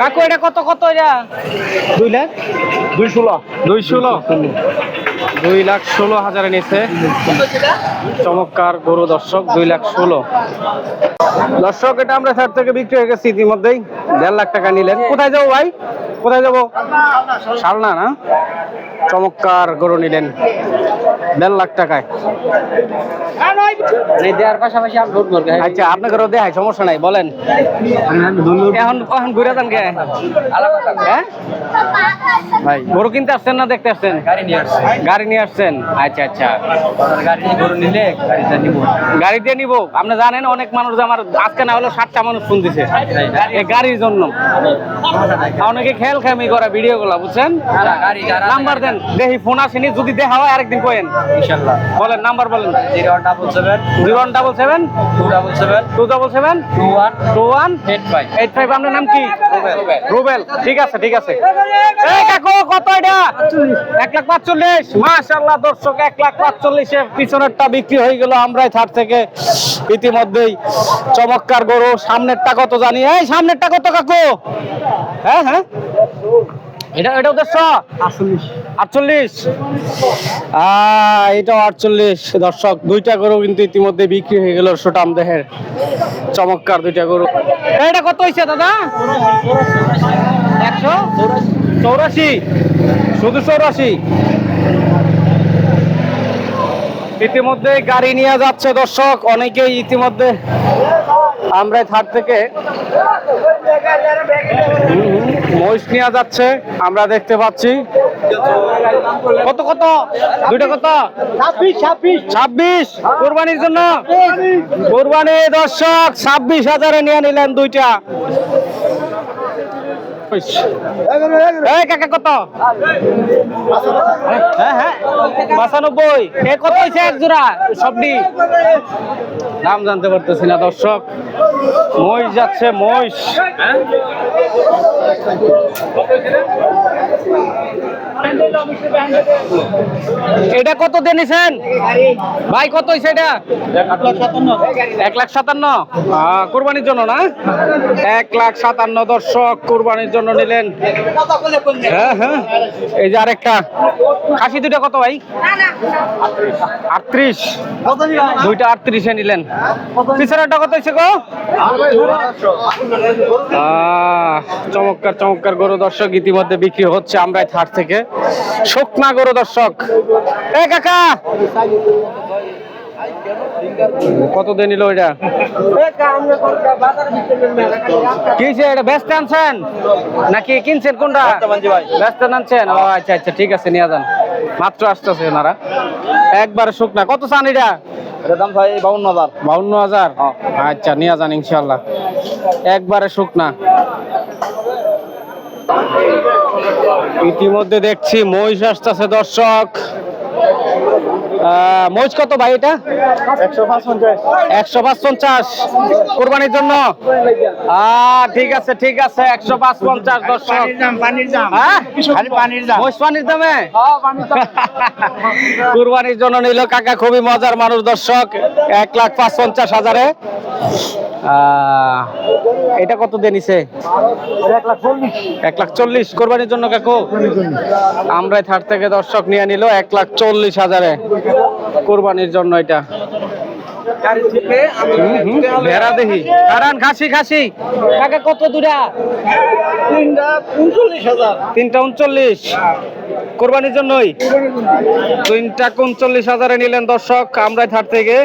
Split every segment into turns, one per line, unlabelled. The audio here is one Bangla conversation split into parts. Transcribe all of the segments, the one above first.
কাকু এটা কত কত এটা? 2 লাখ 2,16,000 নিচ্ছে। চমৎকার গরু দর্শক, 2,16,000। দর্শক এটা আমরা ছাড় থেকে বিক্রি হয়ে গেছি ইতিমধ্যেই। 1.5 লাখ টাকা নিলেন। কোথায় যাবো ভাই, কোথায় যাবো? শালনা না? চমৎকার গরু নিলেন 1.5 লাখ টাকায়। দেওয়ার পাশাপাশি আচ্ছা আপনাদেরও দেয়, সমস্যা নাই, বলেন। এখন ঘুরে যান কে ভাই? গরু কিনতে আসছেন না দেখতে আসছেন? গাড়ি নিয়ে আসছেন। আচ্ছা আচ্ছা, গাড়ি দিয়ে নিবো। আপনি জানেন অনেক মানুষ, আমার আজকে না হলো 60টা মানুষ ফোন দিছে এই গাড়ির জন্য। অনেকে খেয়াল খেমি করা ভিডিও গুলা, বুঝছেন? নাম্বার দেন, দেখি ফোন আসেনি, যদি দেখা হয় আরেকদিন কইেন ইনশাআল্লাহ। বলেন নাম্বার বলেন। 01772772185। আপনার নাম কি? রুবেল। ঠিক আছে ঠিক আছে। এই কাকু কত এটা? 1,45,000। মাশাআল্লাহ দর্শক, 1,45,000 পিছনেরটা বিক্রি হয়ে গেল আমরাই ছাড় থেকে ইতিমধ্যেই। চমৎকার গরু। সামনেরটা কত জানি? এই সামনেরটা কত কাকু? হ্যাঁ হ্যাঁ, এটা 48। এটা 48 দর্শক। 2টা গরু কিন্তু ইতিমধ্যে বিক্রি হয়ে গেল সুটাম দেহের। চমৎকার 2টা গরু। এটা কত হয়েছে দাদা? 184। শুধু 84। ইতিমধ্যে গাড়ি নিয়ে যাচ্ছে দর্শক, অনেকেই ইতিমধ্যে আমরা থার থেকে মহিষ নিয়ে যাচ্ছে, আমরা দেখতে পাচ্ছি। কত কত? 2টা কত? 26। কোরবানির জন্য কোরবানি দর্শক 26,000 নিয়ে নিলেন 2টা। কাকা কত? হ্যাঁ হ্যাঁ 95। কত হয়েছে এক জোড়া? সবটি দাম জানতে পারতেছি না দর্শক। মহিষ যাচ্ছে, মহিষ। এটা কত দিয়ে নিছেন ভাই? কত হয়েছে এটা? 1,57,000। কোরবানির জন্য না? 1,57,000 দর্শক, কোরবানির জন্য নিলেন। হ্যাঁ হ্যাঁ, এই যে আরেকটা খাসি। 2টা কত ভাই? 38। 2টা 38-এ নিলেন। পিছনেরটা কত হয়েছে গো? চমৎকার চমৎকার গরু দর্শক ইতিমধ্যে বিক্রি হচ্ছে আমরাই থার থেকে। শুকনা গরু দর্শক। এ কাকা কত দিয়ে নিল এটা? কিছে এটা? ব্যস্ত আনছেন নাকি কিনছেন? কোনটা ব্যস্ত আনছেন? ও আচ্ছা আচ্ছা, ঠিক আছে, নিয়ে যান। মাত্র আসতেছে ওনারা। একবারে শুকনা। কত চান এটা? দাম ভাই 52,000। 52,000। আচ্ছা, নিয়ে যান ইনশাআল্লাহ। একবারে শুকনা। ইতিমধ্যে দেখছি মহিষ আসতেছে দর্শক। মহিষ কত ভাই এটা? 155 কোরবানির জন্য। ঠিক আছে ঠিক আছে, 155 দর্শক। মহিষ পানির দামে কোরবানির জন্য নিল কাকা। খুবই মজার মানুষ দর্শক। 1,55,000-এ। এটা কত দিয়ে নিছে? 1,40,000 কোরবানির জন্য কাকু। আমরা থার থেকে দর্শক নিয়ে নিল 1,40,000-এ কোরবানির জন্য। এটা ভেড়া দেখি, কারণ খাসি খাসি কাকা কত? 2টা 3টা 39 কোরবানির জন্যই। 3টা 39,000-এ নিলেন দর্শক আমরা থার থেকে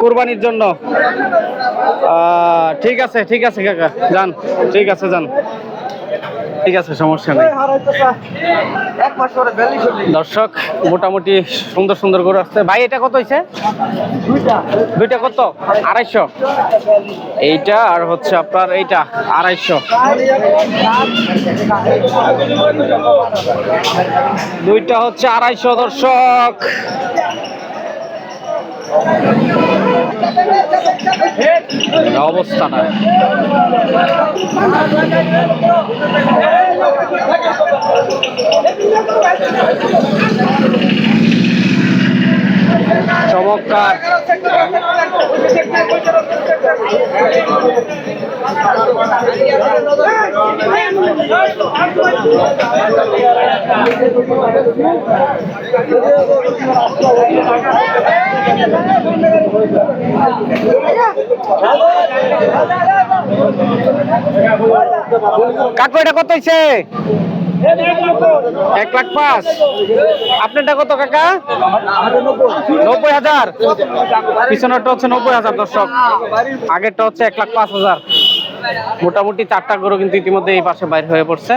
কোরবানির জন্য। ঠিক আছে ঠিক আছে কাকা, যান। ঠিক আছে, যান। ঠিক আছে, সমস্যা নেই দর্শক। মোটামুটি সুন্দর সুন্দর গরু আসছে ভাই। এটা কত হয়েছে? 2টা কত? 250। এইটা আর হচ্ছে আপনার এইটা 250। 2টা হচ্ছে 250 দর্শক। অবস্থাটা চমৎকার। কাকু এটা কত হয়েছে? 1,05,000। আপনারটা কত কাকা? 90,000। পিছনেরটা হচ্ছে 90,000 দর্শক, আগেরটা হচ্ছে 1,05,000। মোটামুটি 4টা গরু কিন্তু ইতিমধ্যে এই পাশে বাইর হয়ে পড়ছে।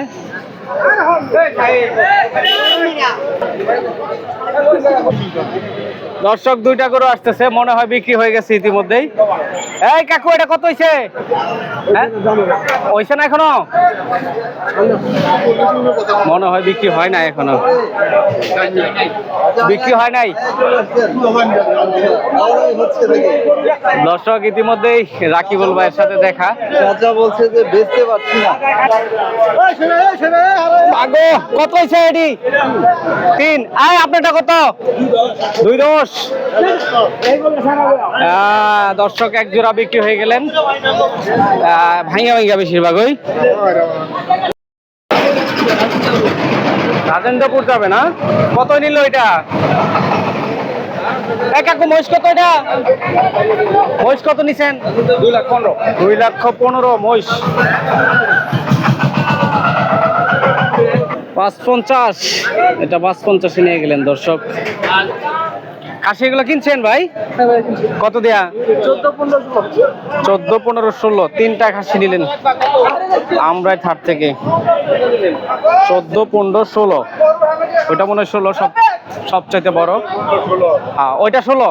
দর্শক 2টা গরু আসতেছে, মনে হয় বিক্রি হয়ে গেছে ইতিমধ্যেই। এই কাকু এটা কত হয়েছে? হয়েছে না এখনো? মনে হয় বিক্রি হয় না এখনো, বিক্রি হয় নাই। দর্শক ইতিমধ্যেই রাকিবুল ভাইয়ের সাথে দেখা,
বলছে যে বেচতে পারছি না।
কত হয়েছে এটি? 3। আয় আপনারটা কত? 2,10। দর্শক এক জোড়া বিক্রি হয়ে গেলেন, ভাঙ্গা ভাঙ্গা বেশিরভাগই। রাজেন্দ্রপুর যাবে না? কত নিল এটা? কাকু মহিষ কত? এটা মহিষ কত নিছেন? 2,15,000। 2,15,000 মহিষ। 550। এটা 550 নিয়ে গেলেন দর্শক। খাসি এগুলো কিনছেন ভাই? কত দেয়া? 14, 15, 16। 3টা খাসি নিলেন আমরাই থার থেকে। 14, 15, 16। ওইটা মনে হয় 16 সবচাইতে বড়। ওইটা 16।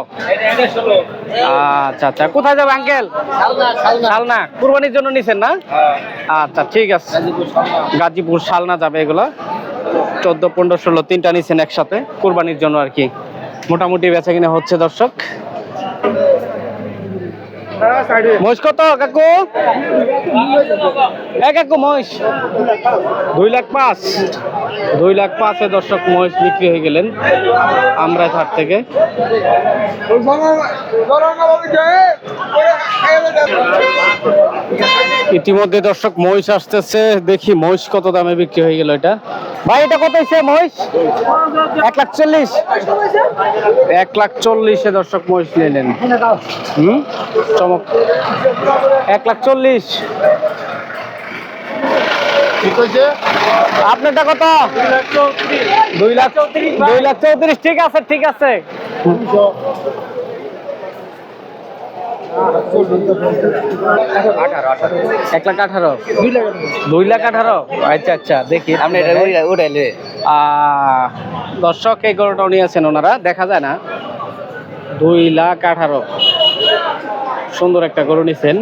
আচ্ছা আচ্ছা, কোথায় যাবে আঙ্কেল? শালনা। কুরবানির জন্য নিছেন না? আচ্ছা ঠিক আছে, গাজীপুর শালনা যাবে এগুলো। 14, 15, 16 3টা নিছেন একসাথে কুরবানির জন্য আর কি। মোটামুটি বেচা কিনা হচ্ছে দর্শক। মহিষ কত কাকু? কাকু মহিষ 2,05,000। 2,05,000 দর্শক মহিষ বিক্রি হয়ে গেলেন আমরা থার থেকে। ইতিমধ্যে দর্শক মহিষ আসতেছে, দেখি মহিষ কত দামে বিক্রি হয়ে গেল। এটা ভাই এটা কত হয়েছে মহিষ? 1,40,000। 1,40,000 দর্শক মহিষ নিলেন। চমক। 1,40,000। আপনারটা কত? 2,34,000। ঠিক আছে ঠিক আছে। 1,18,000। 2,18,000। আচ্ছা আচ্ছা, দেখি আপনি
উঠাইলে
দর্শক এই গরুটাও নিয়েছেন ওনারা, দেখা যায় না। 2,18,000। সুন্দর একটা গরু নিছেন।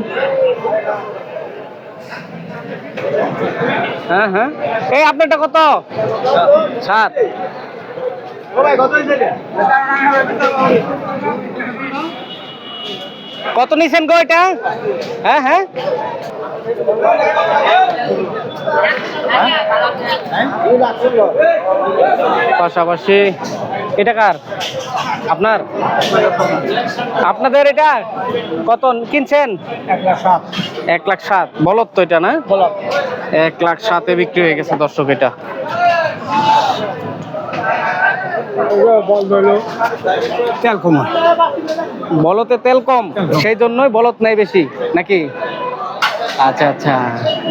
হ্যাঁ হ্যাঁ, এই আপনারটা কত? 7। কত নিছেন গো এটা? হ্যাঁ হ্যাঁ, পাশাপাশি। এটা কার? আপনার? আপনাদের এটা কত কিনছেন? 1,07,000। বলত তো এটা না? 1,07,000 বিক্রি হয়ে গেছে দর্শক এটা।
তেল কম,
বলতে তেল কম, সেই জন্যই বলত নাই বেশি নাকি? আচ্ছা আচ্ছা,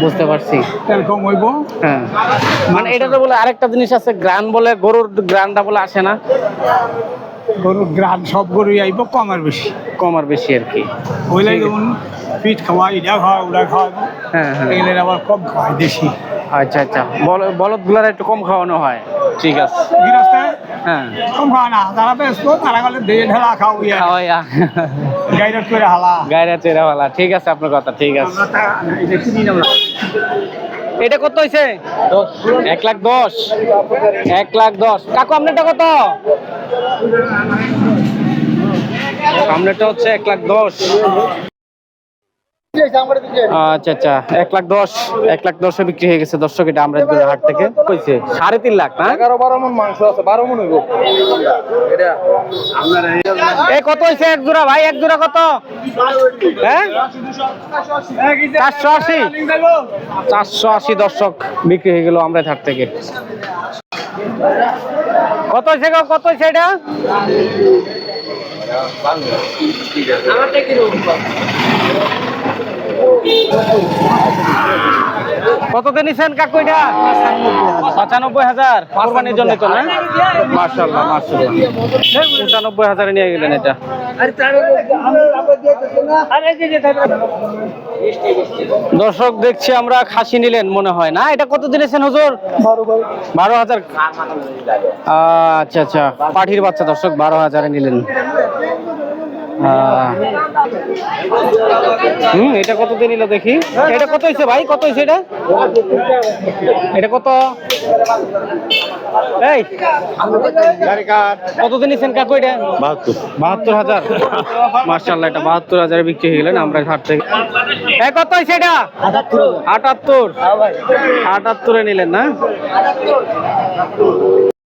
বুঝতে পারছি।
তেল কম হইব।
হ্যাঁ, মানে এটা তো বলে আরেকটা জিনিস আছে, গ্রান বলে, গরুর গ্রানটা বলে আসে না।
গরুর গ্রান সব গরুই আইব, কম আর বেশি।
কম আর বেশি আর কি।
ওইলাই যেমন পিঠ খাওয়া, ইটা খাওয়া, ওটা খাওয়া।
হ্যাঁ হ্যাঁ,
এগুলোর আবার কম খাওয়ায় দেশি।
আচ্ছা আচ্ছা, বলদ গুলার একটু কম খাওয়ানো হয়। ঠিক আছে। হ্যাঁ,
কম খাওয়া না, যারা ব্যস্ত তারা গেলে দিয়ে ঢেলা খাওয়া,
খাওয়াইয়া
গাইডার করে হালা,
গায়রা চেরাওয়ালা। ঠিক আছে, আপনার কথা ঠিক আছে। এটা কত হয়েছে? 1,10,000। 1,10,000। কাকু আপনারটা কত? আপনারটা হচ্ছে 1,10,000। আচ্ছা আচ্ছা 1,10,000 1,10,000 বিক্রি হয়ে গেছে দর্শক। এটা আমরা হাট থেকে কইছে 3.5 লাখ না?
11-12 মন মাংস আছে, 12 মন হইব এটা।
এ কত হইছে এক জোড়া ভাই? এক জোড়া কত? হ্যাঁ 480 480 দর্শক বিক্রি হয়ে গেল আমরা হাট থেকে। কত হইছে গো? কত হইছে এটা? কততে নিছেন কাকু এটা? 95,000 কোরবানির জন্য তো না? মাশাআল্লাহ মাশাআল্লাহ 95,000 নিয়ে গেলেন এটা। দর্শক দেখছি আমরা খাসি নিলেন মনে হয় না? এটা কত দিনেছেন হুজুর? 12,000। আচ্ছা আচ্ছা পাঠির বাচ্চা দর্শক 12,000 নিলেন। এটা কত দিয়ে নিল দেখি? এটা কত হয়েছে ভাই? কত হয়েছে এটা? এটা কত? এই কত দিয়ে নিছেন কাকু এটা? 72,000। মাশাআল্লাহ এটা 72,000 বিক্রি হয়ে গেলেন আমরা হাট থেকে। কত হয়েছে এটা? 78 নিলেন না?